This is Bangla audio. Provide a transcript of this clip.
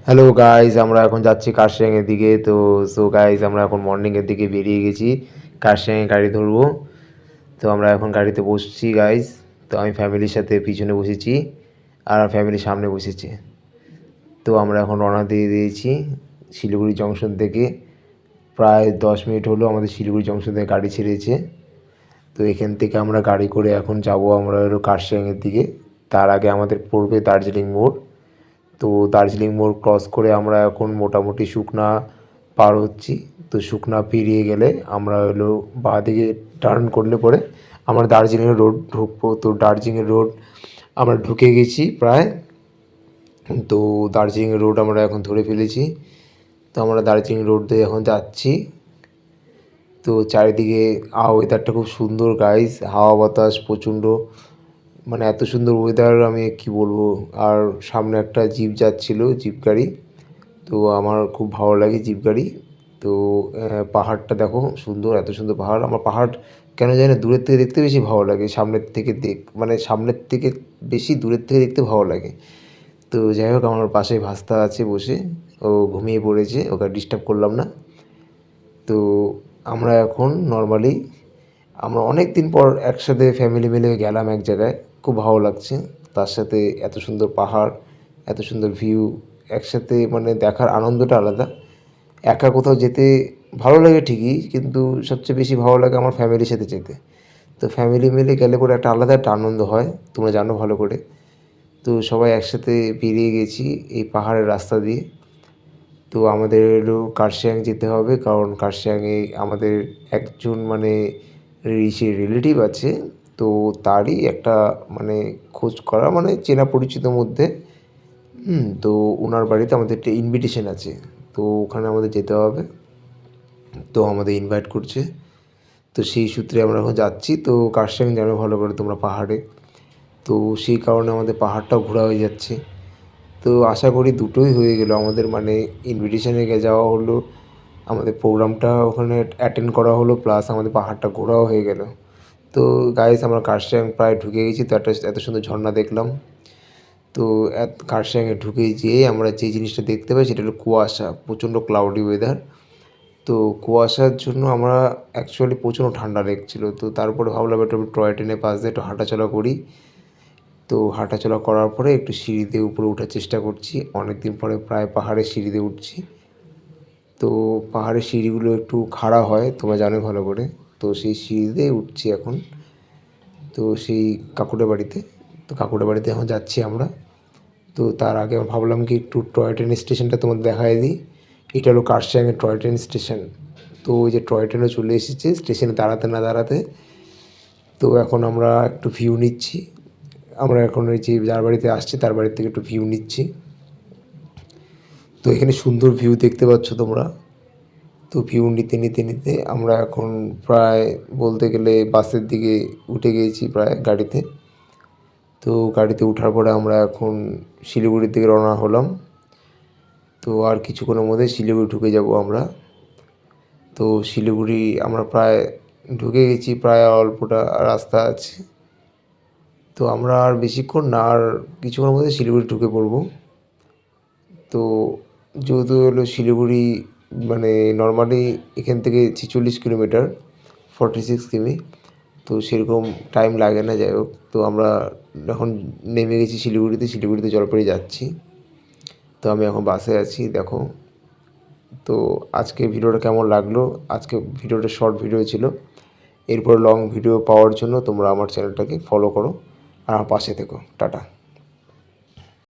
হ্যালো গাইজ, আমরা এখন যাচ্ছি কার্শিয়াংয়ের দিকে। সো গাইজ, আমরা এখন মর্নিংয়ের দিকে বেরিয়ে গেছি, কার্শিয়াংয়ে গাড়ি ধরবো। তো আমরা এখন গাড়িতে বসছি গাইজ। তো আমি ফ্যামিলির সাথে পিছনে বসেছি আর ফ্যামিলি সামনে বসেছে। তো আমরা এখন রওনা দিয়ে দিয়েছি শিলিগুড়ি জংশন থেকে। প্রায় 10 মিনিট হলো আমাদের শিলিগুড়ি জংশন থেকে গাড়ি ছেড়েছে। তো এখান থেকে আমরা গাড়ি করে এখন যাব আমরা হলো কার্শিয়াংয়ের দিকে। তার আগে আমাদের পড়বে দার্জিলিং মোড়। তো দার্জিলিং মোড় ক্রস করে আমরা এখন মোটামুটি সুখনা পার হচ্ছি। তো সুখনা পেরিয়ে গেলে আমরা হলো বাঁ দিকে টার্ন করলে পরে আমরা দার্জিলিং রোড ঢুকবো। তো দার্জিলিং রোড আমরা ঢুকে গেছি প্রায়। তো দার্জিলিং রোড আমরা এখন ধরে ফেলেছি। তো আমরা দার্জিলিং রোড দিয়ে এখন যাচ্ছি। তো চারিদিকে ওয়েদারটা খুব সুন্দর গাইস, হাওয়া বাতাস প্রচণ্ড, মানে এত সুন্দর ওয়েদার আমি কি বলবো। আর সামনে একটা জিপ যাচ্ছিল, জিপ গাড়ি। তো আমার খুব ভালো লাগে জিপ গাড়ি। তো পাহাড়টা দেখো সুন্দর, এত সুন্দর পাহাড়। আমার পাহাড় কেন জানি না দূরের থেকে দেখতে বেশি ভালো লাগে, সামনের থেকে মানে সামনের থেকে বেশি দূরের থেকে দেখতে ভালো লাগে। তো যাই হোক, আমার পাশে ভাস্তা আছে বসে, ও ঘুমিয়ে পড়েছে, ওকে ডিস্টার্ব করলাম না। তো আমরা এখন নর্মালি আমরা অনেক দিন পর একসাথে ফ্যামিলি মিলে গেলাম এক জায়গায়, খুব ভালো লাগছে। তার সাথে এত সুন্দর পাহাড়, এত সুন্দর ভিউ একসাথে মানে দেখার আনন্দটা আলাদা। একা কোথাও যেতে ভালো লাগে ঠিকই, কিন্তু সবচেয়ে বেশি ভালো লাগে আমার ফ্যামিলির সাথে যেতে। তো ফ্যামিলি মিলে গেলে পরে একটা আলাদা একটা আনন্দ হয়, তোমরা জানো ভালো করে। তো সবাই একসাথে বেরিয়ে গেছি এই পাহাড়ের রাস্তা দিয়ে। তো আমাদের হলো কার্শিয়াং যেতে হবে, কারণ কার্শিয়াংয়ে আমাদের একজন মানে রিলেটিভ আছে। তো তারই একটা মানে খোঁজ করা, মানে চেনা পরিচিতর মধ্যে। তো ওনার বাড়িতে আমাদের একটা ইনভিটেশন আছে। তো ওখানে আমাদের যেতে হবে। তো আমাদের ইনভাইট করছে। তো সেই সূত্রে আমরা এখন যাচ্ছি। তো কার্শিয়াং জানো ভালো করে তোমরা, পাহাড়ে। তো সেই কারণে আমাদের পাহাড়টাও ঘোরা হয়ে যাচ্ছে। তো আশা করি দুটোই হয়ে গেলো আমাদের, মানে ইনভিটেশনে যাওয়া হলো, আমাদের প্রোগ্রামটা ওখানে অ্যাটেন্ড করা হলো, প্লাস আমাদের পাহাড়টা ঘোরাও হয়ে গেল। তো গাইস, আমরা কার্শিয়াং প্রায় ঢুকে গেছি। তো এত সুন্দর ঝর্ণা দেখলাম। তো কার্শিয়াংয়ে ঢুকে যেয়ে আমরা যে জিনিসটা দেখতে পাই সেটা হলো কুয়াশা, প্রচণ্ড ক্লাউডি ওয়েদার। তো কুয়াশার জন্য আমরা অ্যাকচুয়ালি প্রচণ্ড ঠান্ডা লেগেছিলো। তো তারপরে ভাবলাম একটু টয় ট্রেনের পাশ দিয়ে একটু হাঁটাচলা করি। তো হাঁটাচলা করার পরে একটু সিঁড়ি দিয়ে উপরে ওঠার চেষ্টা করছি। অনেক দিন পরে প্রায় পাহাড়ের সিঁড়ি দিয়ে উঠছি। তো পাহাড়ের সিঁড়িগুলো একটু খাড়া হয়, তোমরা জানো ভালো করে। তো সেই সিঁড়ি দিয়ে উঠছি এখন। তো সেই কাকুদের বাড়িতে, তো কাকুদের বাড়িতে এখন যাচ্ছি আমরা। তো তার আগে ভাবলাম কি একটু টয় ট্রেন স্টেশনটা তোমাদের দেখায় দিই। এটা হলো কার্শিয়াংয়ের টয় ট্রেন স্টেশন। তো ওই যে টয় ট্রেনও চলে এসেছে স্টেশনে দাঁড়াতে না দাঁড়াতে। তো এখন আমরা একটু ভিউ নিচ্ছি। আমরা এখন ওই যে যার বাড়িতে আসছি তার বাড়ির থেকে একটু ভিউ নিচ্ছি। তো এখানে সুন্দর ভিউ দেখতে পাচ্ছ তোমরা। তো ভিউ নিতে নিতে নিতে আমরা এখন প্রায় বলতে গেলে বাসের দিকে উঠে গিয়েছি প্রায় গাড়িতে। তো গাড়িতে ওঠার পরে আমরা এখন শিলিগুড়ির দিকে রওনা হলাম। তো আর কিছুক্ষণের মধ্যে শিলিগুড়ি ঢুকে যাব আমরা। তো শিলিগুড়ি আমরা প্রায় ঢুকে গেছি, প্রায় অল্পটা রাস্তা আছে। তো আমরা আর বেশিক্ষণ না, আর কিছুক্ষণের মধ্যে শিলিগুড়ি ঢুকে পড়বো। তো যেহেতু হলো শিলিগুড়ি মানে নর্মালি এখান থেকে 46 কিলোমিটার, 46 কিমি। তো সেরকম টাইম লাগে না, যাই হোক। তো আমরা এখন নেমে গেছি শিলিগুড়িতে জলপাইগুড়ি যাচ্ছি। তো আমি এখন বাসে আছি, দেখো। তো আজকে ভিডিওটা কেমন লাগলো? আজকে ভিডিওটা শর্ট ভিডিও ছিল। এরপর লং ভিডিও পাওয়ার জন্য তোমরা আমার চ্যানেলটাকে ফলো করো আর আমার পাশে থেকো। টাটা।